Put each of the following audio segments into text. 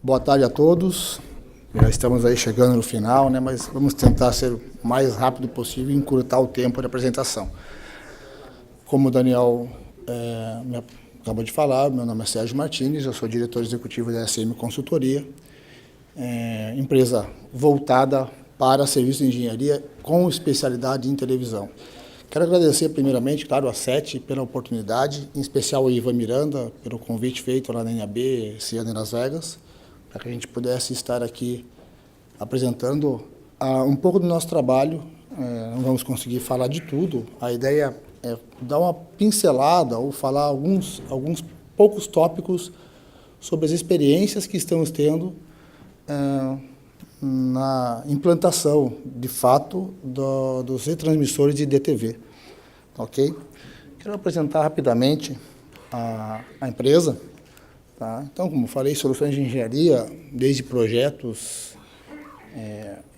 Boa tarde a todos. Já estamos aí chegando no final, né? Mas vamos tentar ser o mais rápido possível e encurtar o tempo de apresentação. Como o Daniel acabou de falar, meu nome é Sérgio Martins, eu sou diretor executivo da SM Consultoria, empresa voltada para serviços de engenharia com especialidade em televisão. Quero agradecer primeiramente, claro, a SET pela oportunidade, em especial a Ivan Miranda pelo convite feito lá na NAB esse ano em Las Vegas, para que a gente pudesse estar aqui apresentando um pouco do nosso trabalho. Não vamos conseguir falar de tudo, a ideia é dar uma pincelada ou falar alguns poucos tópicos sobre as experiências que estamos tendo na implantação, de fato, dos retransmissores de DTV. Ok? Quero apresentar rapidamente a empresa. Tá? Então, como falei, soluções de engenharia, desde projetos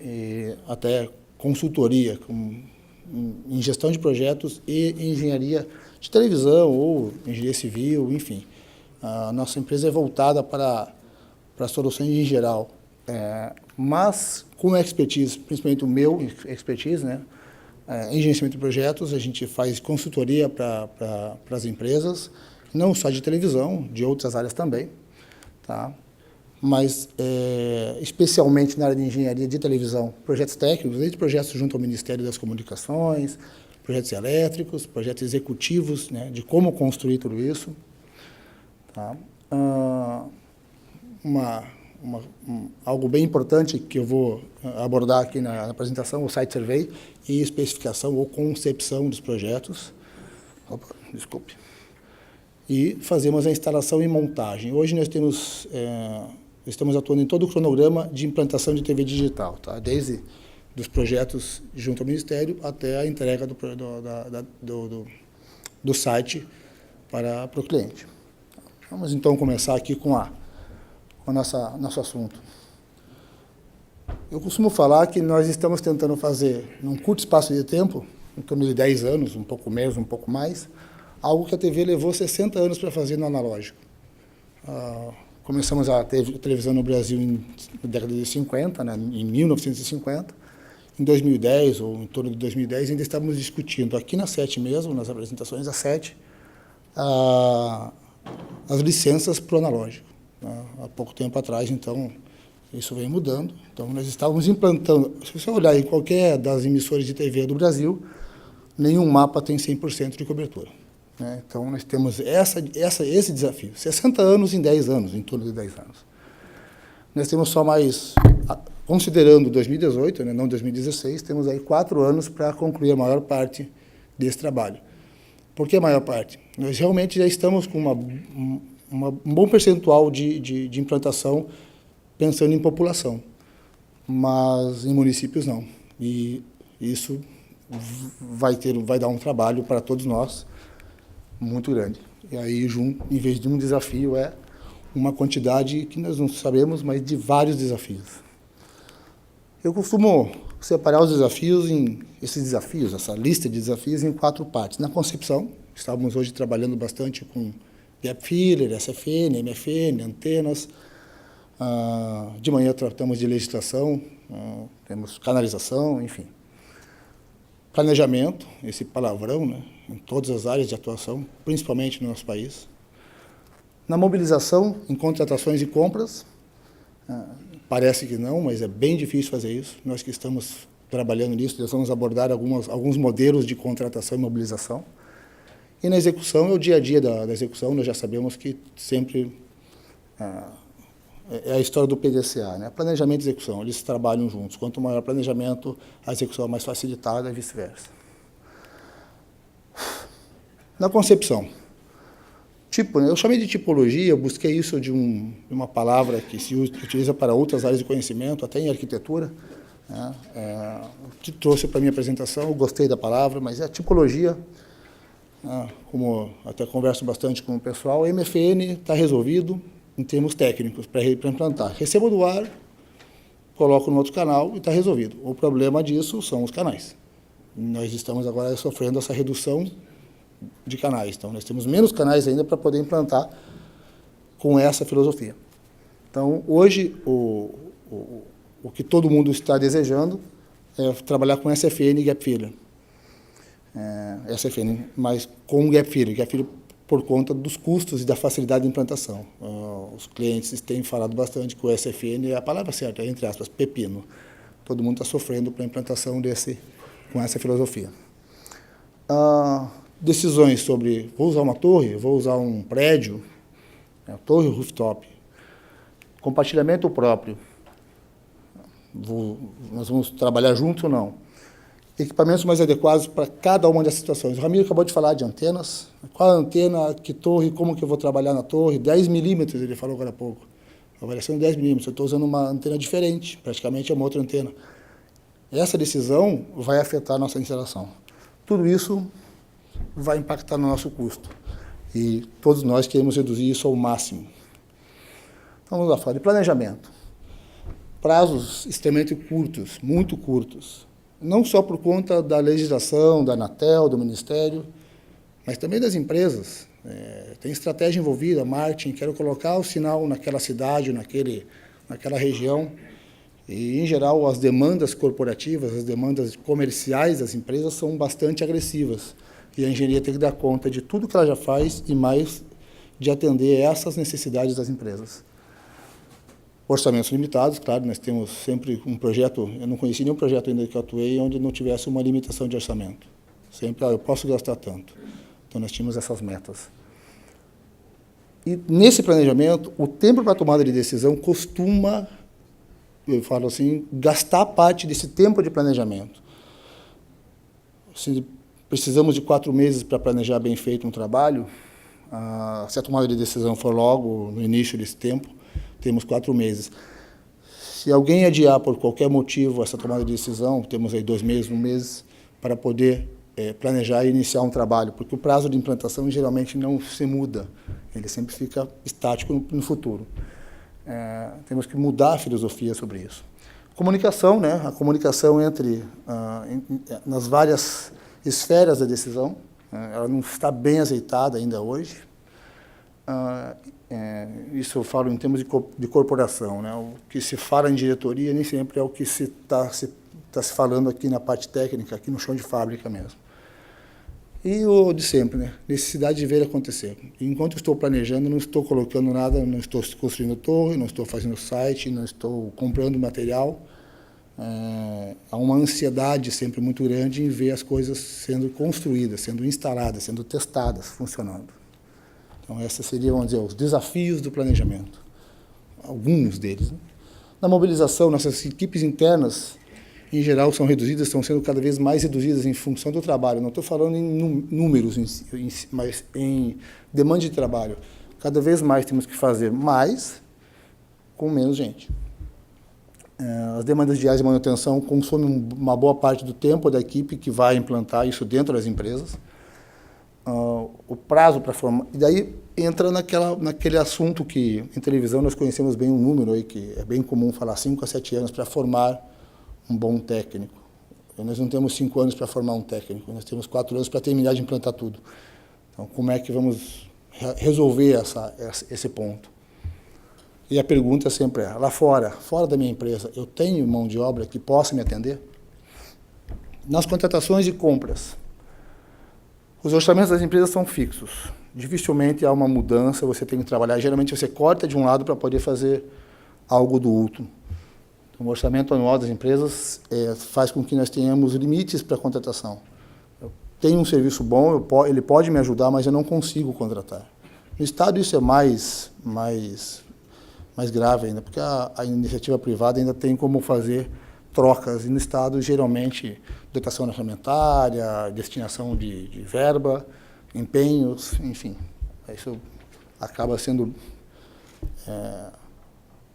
e até consultoria, em gestão de projetos e engenharia de televisão ou engenharia civil, enfim. A nossa empresa é voltada para soluções em geral, mas com expertise, principalmente o meu expertise, né? Em gerenciamento de projetos, a gente faz consultoria para as empresas, não só de televisão, de outras áreas também, tá? Mas especialmente na área de engenharia de televisão, projetos técnicos, desde projetos junto ao Ministério das Comunicações, projetos elétricos, projetos executivos, né, de como construir tudo isso. Tá? Algo bem importante que eu vou abordar aqui na apresentação, o Site Survey e especificação ou concepção dos projetos. Opa, desculpe. E fazemos a instalação e montagem. Hoje nós estamos atuando em todo o cronograma de implantação de TV digital, tá? Desde dos projetos junto ao Ministério até a entrega do site para o cliente. Vamos então começar aqui com nosso assunto. Eu costumo falar que nós estamos tentando fazer, num curto espaço de tempo, em torno de 10 anos, um pouco menos, um pouco mais, algo que a TV levou 60 anos para fazer no analógico. Começamos a ter televisão no Brasil na década de 50, né, em 1950. Em 2010, ou em torno de 2010, ainda estávamos discutindo, aqui na SET mesmo, nas apresentações da SET, as licenças para o analógico. Há pouco tempo atrás, então, isso vem mudando. Então, nós estávamos implantando, se você olhar em qualquer das emissoras de TV do Brasil, nenhum mapa tem 100% de cobertura. Né? Então, nós temos esse desafio. 60 anos em 10 anos, em torno de 10 anos. Nós temos só mais, considerando 2018, né, não 2016, temos aí 4 anos para concluir a maior parte desse trabalho. Por que a maior parte? Nós realmente já estamos com um bom percentual de implantação pensando em população, mas em municípios não. E isso vai dar um trabalho para todos nós muito grande. E aí, em vez de um desafio, é uma quantidade que nós não sabemos, mas de vários desafios. Eu costumo separar os desafios essa lista de desafios, em 4 partes. Na concepção, estávamos hoje trabalhando bastante com gap filler, SFN, MFN, antenas. De manhã tratamos de legislação, temos canalização, enfim. Planejamento, esse palavrão, né, em todas as áreas de atuação, principalmente no nosso país. Na mobilização, em contratações e compras, parece que não, mas é bem difícil fazer isso. Nós que estamos trabalhando nisso, nós vamos abordar alguns modelos de contratação e mobilização. E na execução, é o dia a dia da execução, nós já sabemos que sempre é a história do PDCA, né? Planejamento e execução, eles trabalham juntos. Quanto maior o planejamento, a execução é mais facilitada e vice-versa. Na concepção, né? Eu chamei de tipologia, eu busquei isso de uma palavra que se utiliza para outras áreas de conhecimento, até em arquitetura, né? Que trouxe para a minha apresentação, eu gostei da palavra, mas é a tipologia. Como até converso bastante com o pessoal, a MFN está resolvido em termos técnicos para implantar. Recebo do ar, coloco no outro canal e está resolvido. O problema disso são os canais. Nós estamos agora sofrendo essa redução de canais. Então, nós temos menos canais ainda para poder implantar com essa filosofia. Então, hoje, o que todo mundo está desejando é trabalhar com SFN e Gap Filler. SFN, mas com Gap Filler. Gap Filler por conta dos custos e da facilidade de implantação. Os clientes têm falado bastante que o SFN é a palavra certa, entre aspas, pepino. Todo mundo está sofrendo para a implantação com essa filosofia. Decisões sobre, vou usar uma torre, vou usar um prédio, torre rooftop, compartilhamento próprio, nós vamos trabalhar juntos ou não? Equipamentos mais adequados para cada uma dessas situações. O Ramiro acabou de falar de antenas. Qual a antena, que torre, como que eu vou trabalhar na torre? 10 milímetros, ele falou agora há pouco. A variação de 10 milímetros. Eu estou usando uma antena diferente, praticamente é uma outra antena. Essa decisão vai afetar a nossa instalação. Tudo isso vai impactar no nosso custo. E todos nós queremos reduzir isso ao máximo. Então, vamos lá falar de planejamento. Prazos extremamente curtos, muito curtos. Não só por conta da legislação, da Anatel, do Ministério, mas também das empresas. Tem estratégia envolvida, marketing, quero colocar o sinal naquela cidade, naquela região. E, em geral, as demandas corporativas, as demandas comerciais das empresas são bastante agressivas. E a engenharia tem que dar conta de tudo que ela já faz e mais de atender essas necessidades das empresas. Orçamentos limitados, claro, nós temos sempre um projeto, eu não conheci nenhum projeto ainda que eu atuei onde não tivesse uma limitação de orçamento. Sempre, eu posso gastar tanto. Então, nós tínhamos essas metas. E, nesse planejamento, o tempo para a tomada de decisão costuma, eu falo assim, gastar parte desse tempo de planejamento. Se precisamos de 4 meses para planejar bem feito um trabalho, se a tomada de decisão for logo no início desse tempo, temos 4 meses. Se alguém adiar por qualquer motivo essa tomada de decisão, temos aí 2 meses, 1 mês, para poder planejar e iniciar um trabalho, porque o prazo de implantação geralmente não se muda, ele sempre fica estático no futuro. Temos que mudar a filosofia sobre isso. Comunicação, né? A comunicação nas várias esferas da decisão, ela não está bem azeitada ainda hoje. Isso eu falo em termos de corporação, né? O que se fala em diretoria nem sempre é o que está se falando aqui na parte técnica, aqui no chão de fábrica mesmo. E o de sempre, né? Necessidade de ver acontecer. Enquanto estou planejando, não estou colocando nada, não estou construindo torre, não estou fazendo site, não estou comprando material. Há uma ansiedade sempre muito grande em ver as coisas sendo construídas, sendo instaladas, sendo testadas, funcionando. Então, esses seriam, vamos dizer, os desafios do planejamento, alguns deles. Né? Na mobilização, nossas equipes internas, em geral, são reduzidas, estão sendo cada vez mais reduzidas em função do trabalho. Não estou falando em números, mas em demanda de trabalho. Cada vez mais temos que fazer mais com menos gente. As demandas diárias de manutenção consomem uma boa parte do tempo da equipe que vai implantar isso dentro das empresas. O prazo para formar... E daí entra naquele assunto que, em televisão, nós conhecemos bem um número aí, que é bem comum falar 5 a 7 anos para formar um bom técnico. Nós não temos 5 anos para formar um técnico, nós temos 4 anos para terminar de implantar tudo. Então, como é que vamos resolver esse ponto? E a pergunta sempre é, lá fora da minha empresa, eu tenho mão de obra que possa me atender? Nas contratações e compras, os orçamentos das empresas são fixos. Dificilmente há uma mudança, você tem que trabalhar. Geralmente você corta de um lado para poder fazer algo do outro. Então, o orçamento anual das empresas faz com que nós tenhamos limites para a contratação. Eu tenho um serviço bom, ele pode me ajudar, mas eu não consigo contratar. No Estado isso é mais grave ainda, porque a iniciativa privada ainda tem como fazer trocas, e no Estado, geralmente, dotação orçamentária, destinação de verba, empenhos, enfim. Isso acaba sendo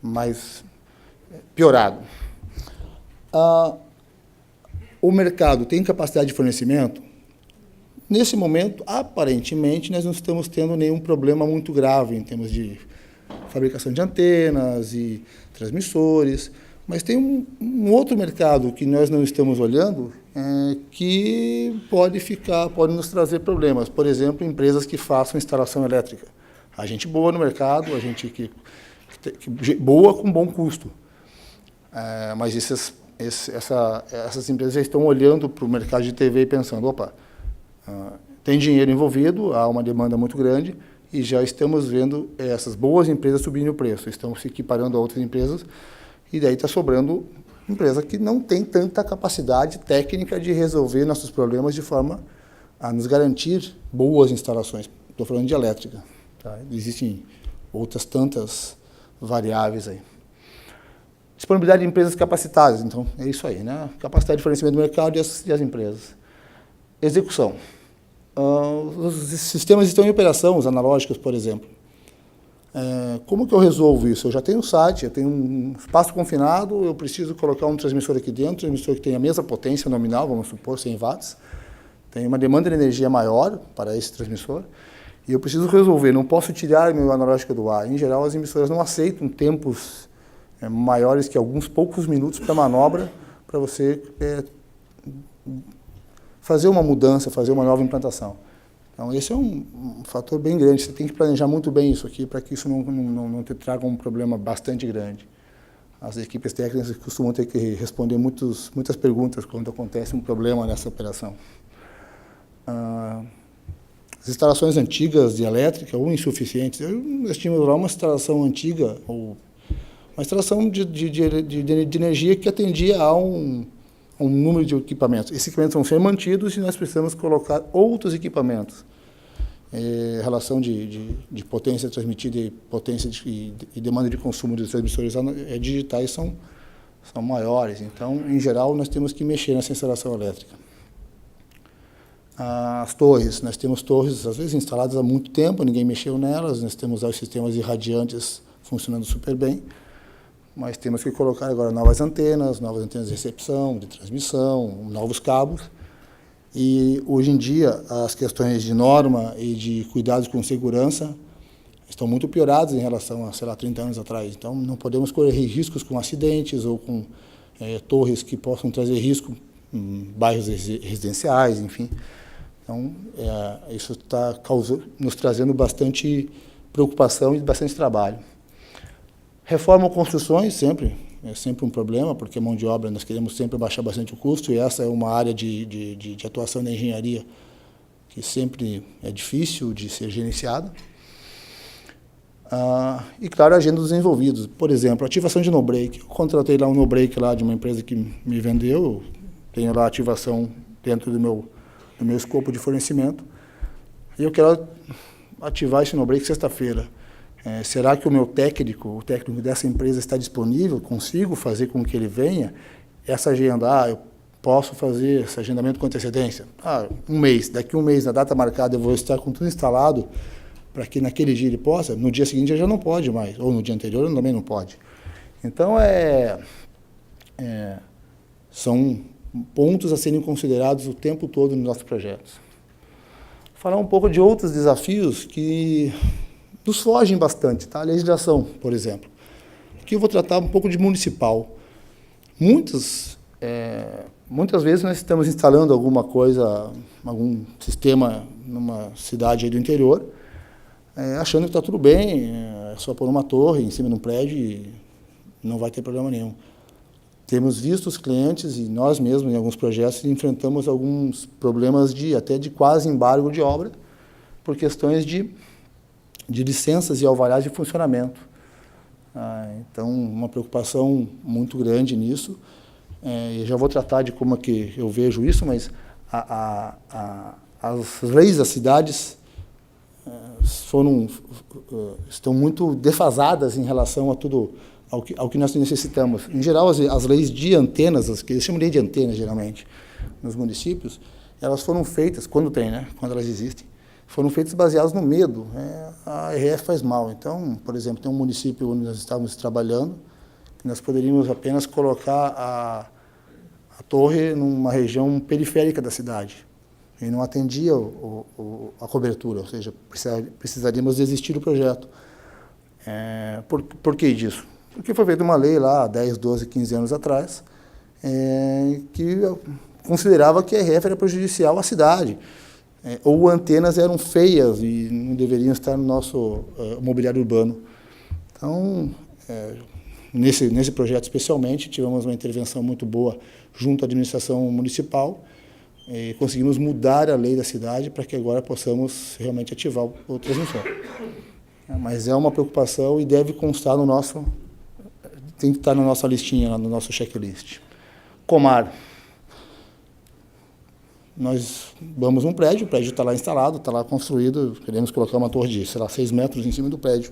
mais piorado. O mercado tem capacidade de fornecimento? Nesse momento, aparentemente, nós não estamos tendo nenhum problema muito grave em termos de fabricação de antenas e transmissores, mas tem um outro mercado que nós não estamos olhando que pode nos trazer problemas. Por exemplo, empresas que façam instalação elétrica. A gente boa no mercado, a gente que boa com bom custo. Mas essas empresas já estão olhando para o mercado de TV e pensando, opa, tem dinheiro envolvido, há uma demanda muito grande, e já estamos vendo essas boas empresas subindo o preço, estão se equiparando a outras empresas, e daí está sobrando empresa que não tem tanta capacidade técnica de resolver nossos problemas de forma a nos garantir boas instalações. Estou falando de elétrica. Tá? Existem outras tantas variáveis aí. Disponibilidade de empresas capacitadas, então é isso aí, né? Capacidade de fornecimento do mercado e as empresas. Execução. Os sistemas estão em operação, os analógicos, por exemplo. Como que eu resolvo isso? Eu já tenho um site, eu tenho um espaço confinado, eu preciso colocar um transmissor aqui dentro, um transmissor que tem a mesma potência nominal, vamos supor, 100 watts. Tem uma demanda de energia maior para esse transmissor, e eu preciso resolver, não posso tirar meu analógico do ar. Em geral, as emissoras não aceitam tempos maiores que alguns poucos minutos para manobra, para você fazer uma mudança, fazer uma nova implantação. Então, esse é um fator bem grande. Você tem que planejar muito bem isso aqui para que isso não te traga um problema bastante grande. As equipes técnicas costumam ter que responder muitas perguntas quando acontece um problema nessa operação. As instalações antigas de elétrica ou insuficientes, nós tínhamos lá uma instalação antiga, ou uma instalação de energia que atendia a um número de equipamentos. Esses equipamentos vão ser mantidos e nós precisamos colocar outros equipamentos. Relação de potência transmitida e potência e demanda de consumo dos transmissores digitais são maiores. Então, em geral, nós temos que mexer nessa instalação elétrica. As torres, nós temos torres, às vezes, instaladas há muito tempo, ninguém mexeu nelas, nós temos os sistemas irradiantes funcionando super bem, mas temos que colocar agora novas antenas de recepção, de transmissão, novos cabos. E, hoje em dia, as questões de norma e de cuidados com segurança estão muito pioradas em relação a, sei lá, 30 anos atrás. Então, não podemos correr riscos com acidentes ou com torres que possam trazer risco em bairros residenciais, enfim. Então, isso está nos trazendo bastante preocupação e bastante trabalho. Reforma ou construções, é sempre um problema, porque a mão de obra nós queremos sempre baixar bastante o custo, e essa é uma área de atuação da engenharia que sempre é difícil de ser gerenciada. E, claro, a agenda dos envolvidos. Por exemplo, ativação de no-break. Eu contratei lá um no-break lá de uma empresa que me vendeu, tenho lá a ativação dentro do meu escopo de fornecimento, e eu quero ativar esse no-break sexta-feira. Será que o técnico dessa empresa está disponível? Consigo fazer com que ele venha? Essa agenda, eu posso fazer esse agendamento com antecedência? Um mês. Daqui a um mês, na data marcada, eu vou estar com tudo instalado para que naquele dia ele possa. No dia seguinte, ele já não pode mais. Ou no dia anterior, ele também não pode. Então, são pontos a serem considerados o tempo todo nos nossos projetos. Falar um pouco de outros desafios que nos fogem bastante, tá? A legislação, por exemplo. Aqui eu vou tratar um pouco de municipal. Muitas vezes nós estamos instalando alguma coisa, algum sistema numa cidade aí do interior, achando que está tudo bem, é só pôr uma torre em cima de um prédio e não vai ter problema nenhum. Temos visto os clientes e nós mesmos, em alguns projetos, enfrentamos alguns problemas até de quase embargo de obra, por questões de licenças e alvarás de funcionamento. Então, uma preocupação muito grande nisso. Eu já vou tratar de como é que eu vejo isso, mas as leis das cidades estão muito defasadas em relação a tudo ao que nós necessitamos. Em geral, as leis de antenas, que eles chamam de antenas, geralmente, nos municípios, elas foram feitas, quando tem, né? Quando elas existem, foram feitas baseadas no medo. A RF faz mal. Então, por exemplo, tem um município onde nós estávamos trabalhando, que nós poderíamos apenas colocar a torre numa região periférica da cidade, e não atendia a cobertura, ou seja, precisaríamos desistir do projeto. Por que disso? Porque foi feita uma lei lá, 10, 12, 15 anos atrás, que considerava que a RF era prejudicial à cidade, ou antenas eram feias e não deveriam estar no nosso mobiliário urbano. Então, nesse projeto especialmente, tivemos uma intervenção muito boa junto à administração municipal e conseguimos mudar a lei da cidade para que agora possamos realmente ativar o transmissor. Mas é uma preocupação e deve constar no nosso, tem que estar na nossa listinha, no nosso checklist. Comar. Nós vamos num prédio, o prédio está lá instalado, está lá construído, queremos colocar uma torre de, 6 metros em cima do prédio.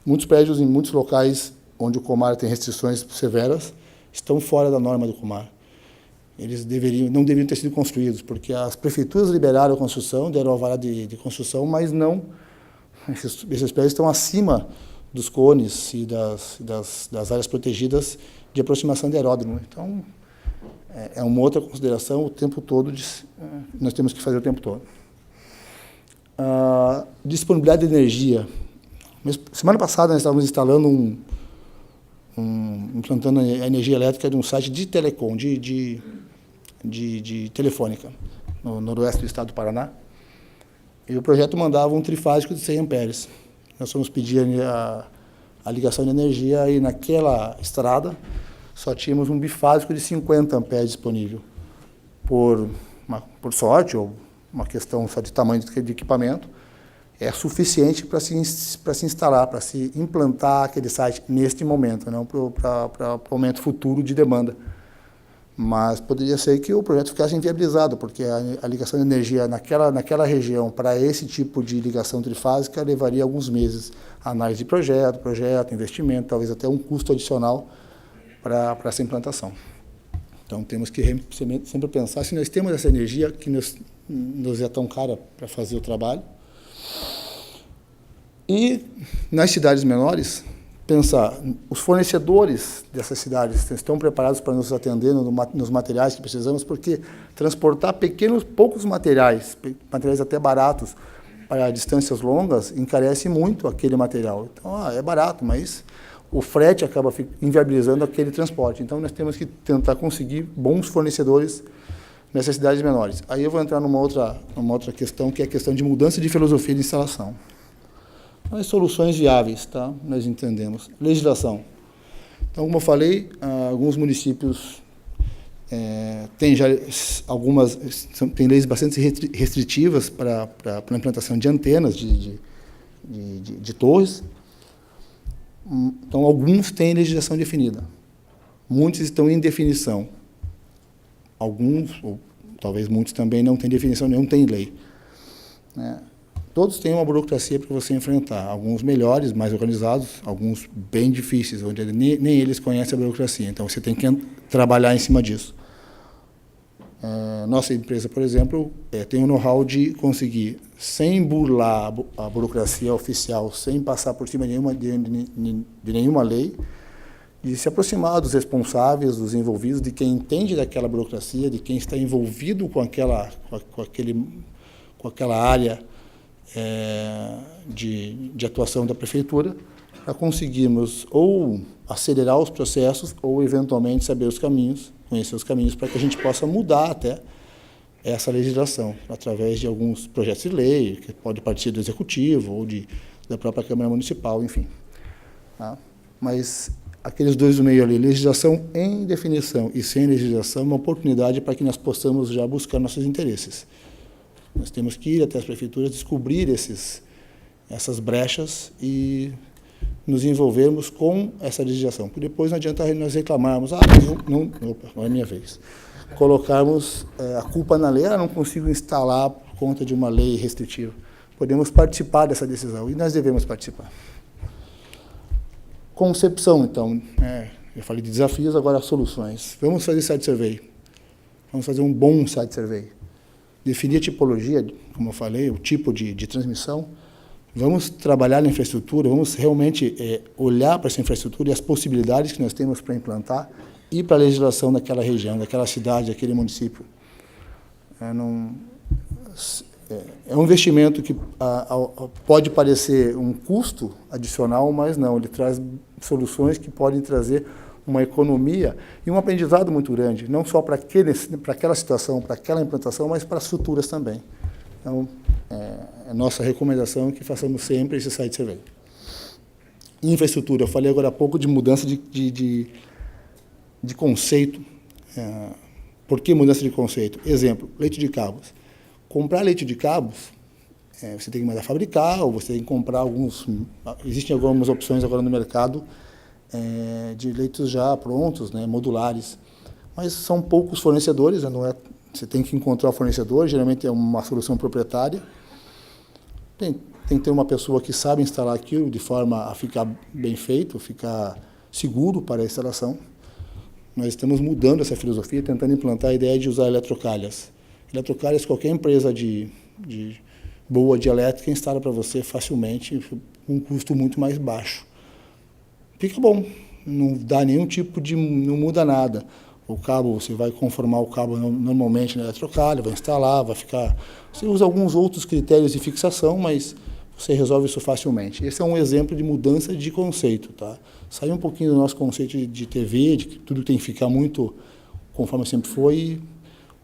Muitos prédios em muitos locais onde o Comar tem restrições severas estão fora da norma do Comar. Eles não deveriam ter sido construídos, porque as prefeituras liberaram a construção, deram alvará de construção, mas não, esses prédios estão acima dos cones e das áreas protegidas de aproximação de aeródromo. Então, é uma outra consideração o tempo todo, nós temos que fazer o tempo todo. Disponibilidade de energia. Semana passada nós estávamos instalando implantando a energia elétrica de um site de telecom, de telefônica, no noroeste do estado do Paraná. E o projeto mandava um trifásico de 100 amperes. Nós fomos pedir a ligação de energia e naquela estrada só tínhamos um bifásico de 50 amperes disponível. Por sorte, ou uma questão só de tamanho de equipamento, é suficiente para se instalar, para se implantar aquele site neste momento, não para o momento futuro de demanda. Mas poderia ser que o projeto ficasse inviabilizado, porque a ligação de energia naquela região para esse tipo de ligação trifásica levaria alguns meses. Análise de projeto, investimento, talvez até um custo adicional para essa implantação. Então, temos que sempre pensar se nós temos essa energia que nos é tão cara para fazer o trabalho. E nas cidades menores, pensar, os fornecedores dessas cidades estão preparados para nos atender nos materiais que precisamos, porque transportar poucos materiais até baratos, para distâncias longas, encarece muito aquele material. Então, é barato, mas o frete acaba inviabilizando aquele transporte. Então, nós temos que tentar conseguir bons fornecedores nessas cidades menores. Aí eu vou entrar numa outra questão, que é a questão de mudança de filosofia de instalação. As soluções viáveis, tá? Nós entendemos. Legislação. Então, como eu falei, alguns municípios têm já tem leis bastante restritivas para a implantação de antenas de torres. Então, alguns têm legislação definida. Muitos estão em definição. Alguns, ou talvez muitos também, não têm definição, não têm lei. Todos têm uma burocracia para você enfrentar. Alguns melhores, mais organizados, alguns bem difíceis, onde nem eles conhecem a burocracia. Então, você tem que trabalhar em cima disso. Nossa empresa, por exemplo, tem o know-how de conseguir, sem burlar a burocracia oficial, sem passar por cima de nenhuma lei, de se aproximar dos responsáveis, dos envolvidos, de quem entende daquela burocracia, de quem está envolvido com aquela área de atuação da prefeitura, para conseguirmos ou acelerar os processos ou, eventualmente, saber os caminhos, conhecer os caminhos, para que a gente possa mudar até essa legislação, através de alguns projetos de lei, que pode partir do Executivo ou da própria Câmara Municipal, enfim. Tá? Mas aqueles dois do meio ali, legislação em definição e sem legislação, é uma oportunidade para que nós possamos já buscar nossos interesses. Nós temos que ir até as prefeituras, descobrir essas brechas e nos envolvermos com essa legislação. Porque depois não adianta nós reclamarmos, não é minha vez. Colocarmos a culpa na lei, não consigo instalar por conta de uma lei restritiva. Podemos participar dessa decisão e nós devemos participar. Concepção, então, eu falei de desafios, agora soluções. Vamos fazer site survey. Vamos fazer um bom site survey. Definir a tipologia, como eu falei, o tipo de transmissão. Vamos trabalhar na infraestrutura, vamos realmente olhar para essa infraestrutura e as possibilidades que nós temos para implantar e para a legislação daquela região, daquela cidade, daquele município. É um investimento que pode parecer um custo adicional, mas não, ele traz soluções que podem trazer uma economia e um aprendizado muito grande, não só para aquela situação, para aquela implantação, mas para as futuras também. Então, a nossa recomendação é que façamos sempre esse site survey. Infraestrutura, eu falei agora há pouco de mudança de conceito. Por que mudança de conceito? Exemplo, leite de cabos. Comprar leite de cabos, você tem que mandar fabricar, ou você tem que comprar alguns... Existem algumas opções agora no mercado de leitos já prontos, né, modulares. Mas são poucos fornecedores, né, não é, você tem que encontrar o fornecedor, geralmente é uma solução proprietária. Tem que ter uma pessoa que sabe instalar aquilo de forma a ficar bem feito, ficar seguro para a instalação. Nós estamos mudando essa filosofia, tentando implantar a ideia de usar eletrocalhas. Eletrocalhas, qualquer empresa boa de elétrica instala para você facilmente, com um custo muito mais baixo. Fica bom, não dá nenhum tipo de... não muda nada. O cabo, você vai conformar o cabo normalmente na eletrocalha, vai instalar, vai ficar... Você usa alguns outros critérios de fixação, mas você resolve isso facilmente. Esse é um exemplo de mudança de conceito, tá? Sair um pouquinho do nosso conceito de TV, de que tudo tem que ficar muito conforme sempre foi, e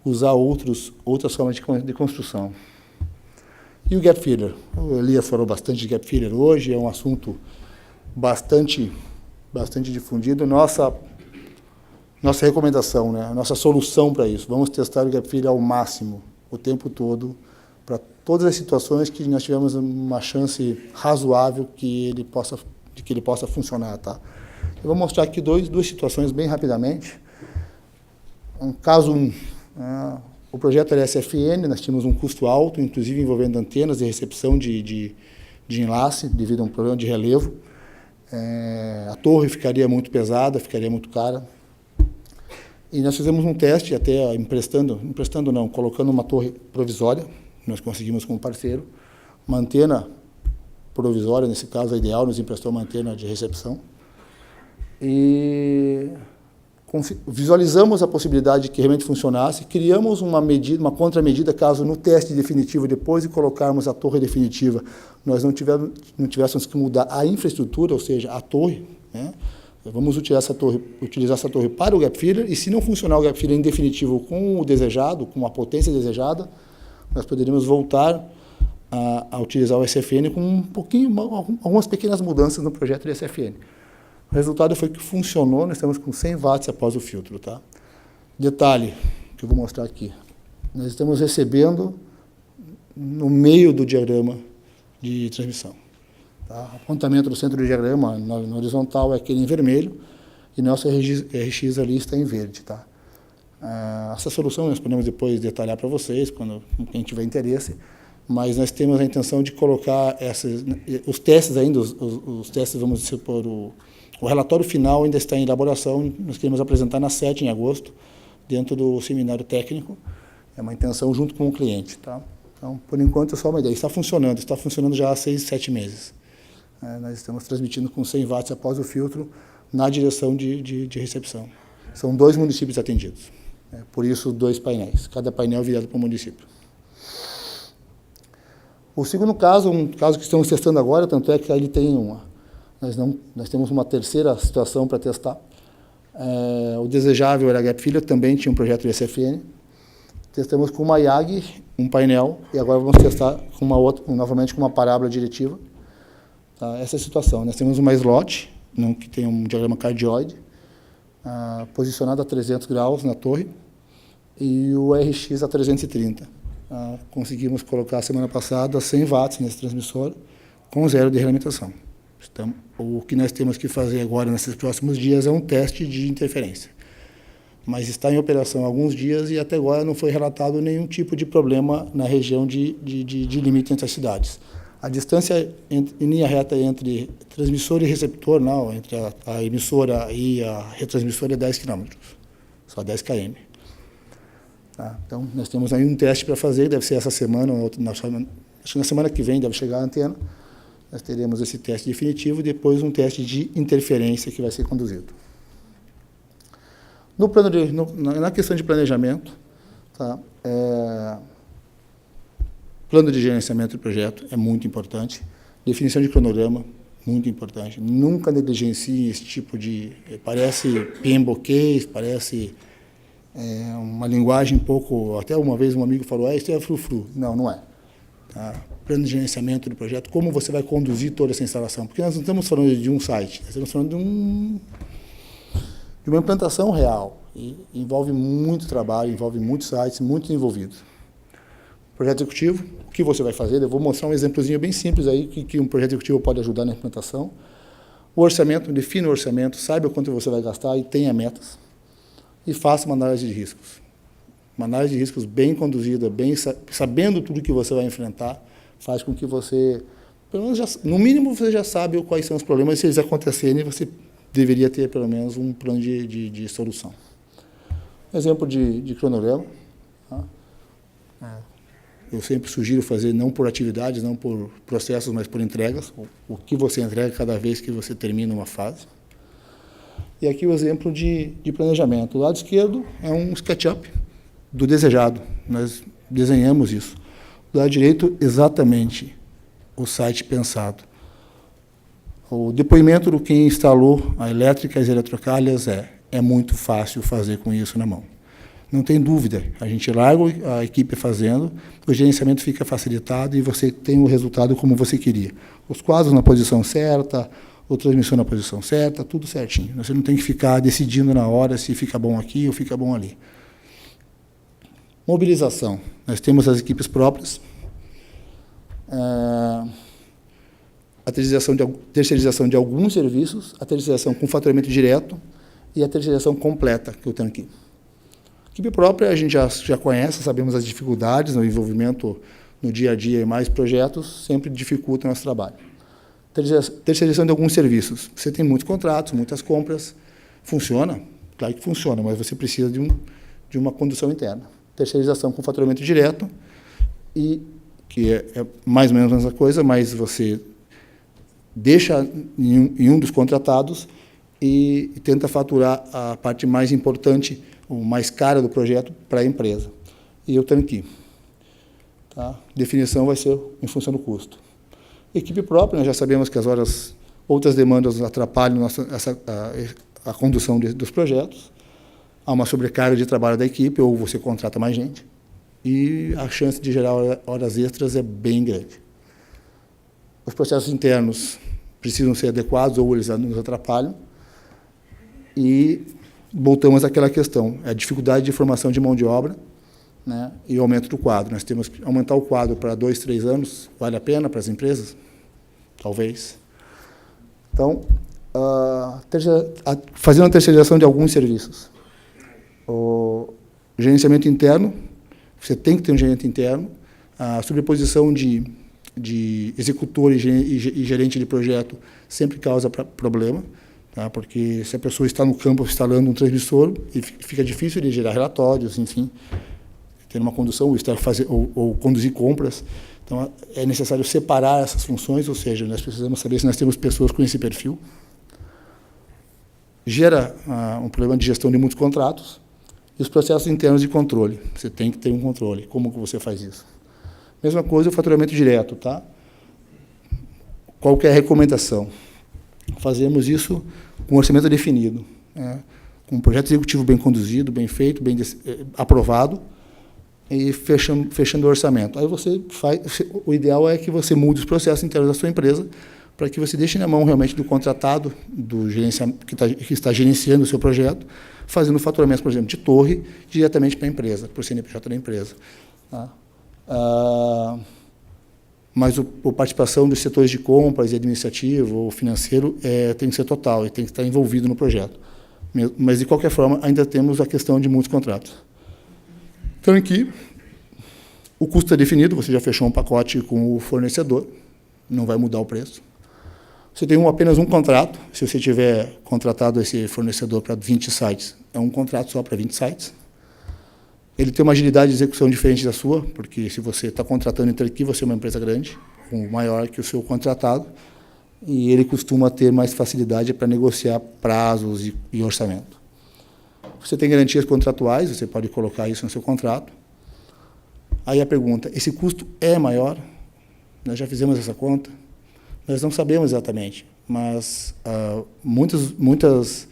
usar outras formas de construção. E o gap filler? O Elias falou bastante de gap filler hoje, é um assunto bastante difundido. Nossa recomendação, né? Nossa solução para isso. Vamos testar o gap filler ao máximo, o tempo todo, para todas as situações que nós tivemos uma chance razoável que ele possa funcionar, tá? Eu vou mostrar aqui duas situações bem rapidamente. Um caso 1, o projeto era SFN, nós tínhamos um custo alto, inclusive envolvendo antenas de recepção de enlace, devido a um problema de relevo. A torre ficaria muito pesada, ficaria muito cara. E nós fizemos um teste, até colocando uma torre provisória, nós conseguimos com um parceiro, uma antena provisória, nesse caso a Ideal nos emprestou uma antena de recepção, e visualizamos a possibilidade de que realmente funcionasse, criamos uma contramedida caso no teste definitivo, depois de colocarmos a torre definitiva, nós não tivéssemos que mudar a infraestrutura, ou seja, a torre, né? Vamos utilizar essa torre para o gap filler, e se não funcionar o gap filler em definitivo com o desejado, com a potência desejada, nós poderíamos voltar a utilizar o SFN com algumas pequenas mudanças no projeto de SFN. O resultado foi que funcionou, nós estamos com 100 watts após o filtro, tá? Detalhe que eu vou mostrar aqui. Nós estamos recebendo no meio do diagrama de transmissão. Tá? O apontamento do centro do diagrama no horizontal é aquele em vermelho e nosso RX ali está em verde. Tá? Essa solução nós podemos depois detalhar para vocês, quem tiver interesse, mas nós temos a intenção de colocar os testes ainda, os testes, vamos supor, o relatório final ainda está em elaboração, nós queremos apresentar na 7 de agosto, dentro do seminário técnico, é uma intenção junto com o cliente. Tá? Então, por enquanto, é só uma ideia. Está funcionando já há 6, 7 meses. Nós estamos transmitindo com 100 watts após o filtro na direção de recepção. São 2 municípios atendidos. Por isso, 2 painéis, cada painel virado para um município. O segundo caso, um caso que estamos testando agora, tanto é que ele tem nós temos uma terceira situação para testar. O desejável era gap filler, também tinha um projeto de SFN. Testamos com uma IAG, um painel, e agora vamos testar com novamente com uma parábola diretiva. Tá? Essa é a situação. Nós temos uma slot, que tem um diagrama cardioide, posicionado a 300 graus na torre, e o RX a 330. Conseguimos colocar semana passada 100 watts nesse transmissor, com 0 de realimentação. O que nós temos que fazer agora, nesses próximos dias, é um teste de interferência. Mas está em operação há alguns dias e até agora não foi relatado nenhum tipo de problema na região de limite entre as cidades. A distância em linha reta entre transmissor e receptor, não, entre a emissora e a retransmissora é 10 km, só 10 km. Tá? Então, nós temos aí um teste para fazer, deve ser essa semana, acho que na semana que vem deve chegar a antena. Nós teremos esse teste definitivo e depois um teste de interferência que vai ser conduzido. Na questão de planejamento, tá? Plano de gerenciamento do projeto é muito importante. Definição de cronograma, muito importante. Nunca negligencie esse tipo de... Parece PMBOK case, parece uma linguagem um pouco... Até uma vez um amigo falou, isso é frufru. Não, não é. tá? Plano de gerenciamento do projeto, como você vai conduzir toda essa instalação. Porque nós não estamos falando de um site, nós estamos falando de uma implantação real. E envolve muito trabalho, envolve muitos sites, muitos envolvidos. Projeto executivo, o que você vai fazer? Eu vou mostrar um exemplozinho bem simples aí que um projeto executivo pode ajudar na implantação. O orçamento, defina o orçamento, saiba quanto você vai gastar e tenha metas. E faça uma análise de riscos. Uma análise de riscos bem conduzida, bem sabendo tudo que você vai enfrentar, faz com que você, pelo menos no mínimo, você já sabe quais são os problemas, e se eles acontecerem, você deveria ter, pelo menos, um plano de solução. Exemplo de cronograma. Tá? Eu sempre sugiro fazer não por atividades, não por processos, mas por entregas. O que você entrega cada vez que você termina uma fase. E aqui o exemplo de planejamento. O lado esquerdo é um SketchUp do desejado. Nós desenhamos isso. Do lado direito, exatamente o site pensado. O depoimento do quem instalou a elétrica e as eletrocalhas é muito fácil fazer com isso na mão. Não tem dúvida, a gente larga a equipe fazendo, o gerenciamento fica facilitado e você tem o resultado como você queria. Os quadros na posição certa, a transmissão na posição certa, tudo certinho. Você não tem que ficar decidindo na hora se fica bom aqui ou fica bom ali. Mobilização. Nós temos as equipes próprias. A terceirização de alguns serviços, a terceirização com faturamento direto e a terceirização completa que eu tenho aqui. A equipe própria a gente já conhece, sabemos as dificuldades no envolvimento no dia a dia e mais projetos sempre dificultam o nosso trabalho. Terceirização de alguns serviços. Você tem muitos contratos, muitas compras, funciona? Claro que funciona, mas você precisa de uma condução interna. Terceirização com faturamento direto, e que é mais ou menos a mesma coisa, mas você deixa em um dos contratados e tenta faturar a parte mais importante, ou mais cara do projeto para a empresa. E eu tenho aqui. Tá? Definição vai ser em função do custo. Equipe própria, nós já sabemos que outras demandas atrapalham a condução dos projetos. Há uma sobrecarga de trabalho da equipe, ou você contrata mais gente, e a chance de gerar horas extras é bem grande. Os processos internos precisam ser adequados, ou eles nos atrapalham. E voltamos àquela questão, a dificuldade de formação de mão de obra, né, e o aumento do quadro. Nós temos que aumentar o quadro para 2, 3 anos, vale a pena para as empresas? Talvez. Então, fazendo a terceirização de alguns serviços. O gerenciamento interno, você tem que ter um gerente interno. A sobreposição de executor e gerente de projeto sempre causa problema, tá? Porque se a pessoa está no campo instalando um transmissor, fica difícil de gerar relatórios, enfim, ter uma condução, ou conduzir compras. Então, é necessário separar essas funções, ou seja, nós precisamos saber se nós temos pessoas com esse perfil. Gera um problema de gestão de muitos contratos. E os processos internos de controle. Você tem que ter um controle. Como que você faz isso? Mesma coisa o faturamento direto, tá? Qual que é a recomendação? Fazemos isso com orçamento definido, né? Com um projeto executivo bem conduzido, bem feito, bem aprovado, e fechando o orçamento. Aí você o ideal é que você mude os processos internos da sua empresa para que você deixe na mão realmente do contratado, do que está gerenciando o seu projeto, fazendo o faturamento, por exemplo, de torre, diretamente para a empresa, por CNPJ da empresa. Tá? Mas a participação dos setores de compras e administrativo ou financeiro tem que ser total e tem que estar envolvido no projeto. Mas, de qualquer forma, ainda temos a questão de muitos contratos. Então, aqui, o custo é definido, você já fechou um pacote com o fornecedor, não vai mudar o preço. Você tem apenas um contrato, se você tiver contratado esse fornecedor para 20 sites, é um contrato só para 20 sites. Ele tem uma agilidade de execução diferente da sua, porque se você está contratando entre aqui, você é uma empresa grande, maior que o seu contratado, e ele costuma ter mais facilidade para negociar prazos e orçamento. Você tem garantias contratuais, você pode colocar isso no seu contrato. Aí a pergunta, esse custo é maior? Nós já fizemos essa conta? Nós não sabemos exatamente, mas muitas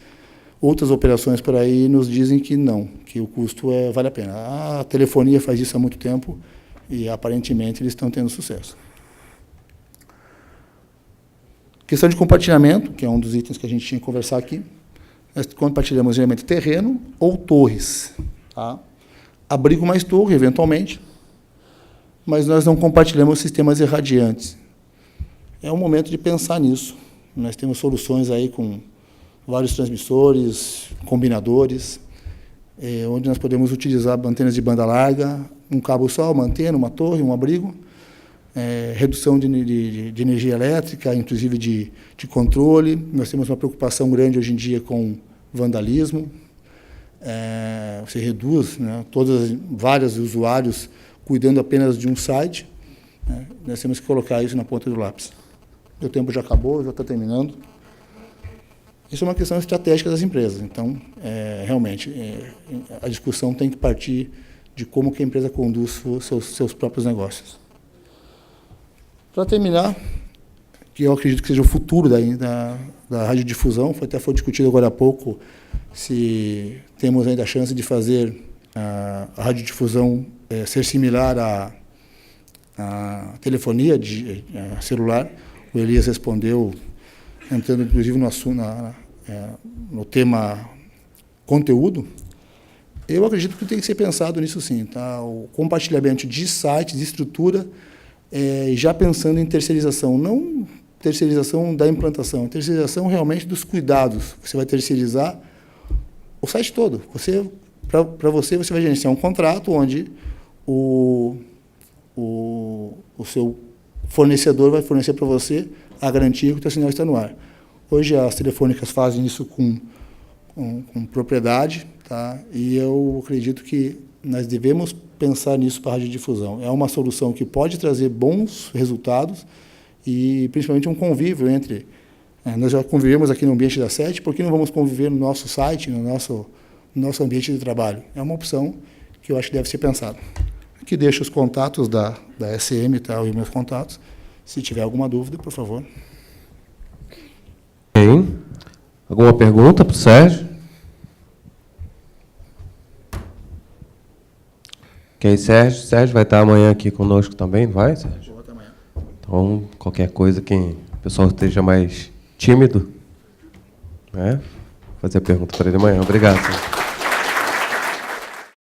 outras operações por aí nos dizem que não, que o custo vale a pena. A telefonia faz isso há muito tempo e aparentemente eles estão tendo sucesso. Questão de compartilhamento, que é um dos itens que a gente tinha que conversar aqui. Nós compartilhamos geralmente terreno ou torres. Tá? Abrigo mais torre, eventualmente, mas nós não compartilhamos sistemas irradiantes. É o momento de pensar nisso. Nós temos soluções aí com vários transmissores, combinadores, onde nós podemos utilizar antenas de banda larga, um cabo só, uma antena, uma torre, um abrigo, redução de energia elétrica, inclusive de controle. Nós temos uma preocupação grande hoje em dia com vandalismo. Você reduz, né, vários usuários cuidando apenas de um site. Né, nós temos que colocar isso na ponta do lápis. Meu tempo já acabou, já está terminando. Isso é uma questão estratégica das empresas. Então, realmente, a discussão tem que partir de como que a empresa conduz seus próprios negócios. Para terminar, que eu acredito que seja o futuro da radiodifusão, até foi discutido agora há pouco se temos ainda a chance de fazer a radiodifusão ser similar à telefonia celular. O Elias respondeu, entrando inclusive no assunto, no tema conteúdo. Eu acredito que tem que ser pensado nisso sim, tá? O compartilhamento de sites, de estrutura, já pensando em terceirização, não terceirização da implantação, terceirização realmente dos cuidados. Você vai terceirizar o site todo. Para você vai gerenciar um contrato onde o seu fornecedor vai fornecer para você a garantia que o teu sinal está no ar. Hoje as telefônicas fazem isso com propriedade, tá? E eu acredito que nós devemos pensar nisso para a radiodifusão. É uma solução que pode trazer bons resultados e principalmente um convívio entre... nós já convivemos aqui no ambiente da SET, por que não vamos conviver no nosso site, no nosso ambiente de trabalho? É uma opção que eu acho que deve ser pensada. Aqui deixo os contatos da SM, tá, e meus contatos. Se tiver alguma dúvida, por favor. Bem, alguma pergunta para o Sérgio? Ok, Sérgio. Sérgio vai estar amanhã aqui conosco também, não vai, Sérgio? Vou até amanhã. Então, qualquer coisa, quem o pessoal esteja mais tímido, né? Fazer a pergunta para ele amanhã. Obrigado, Sérgio.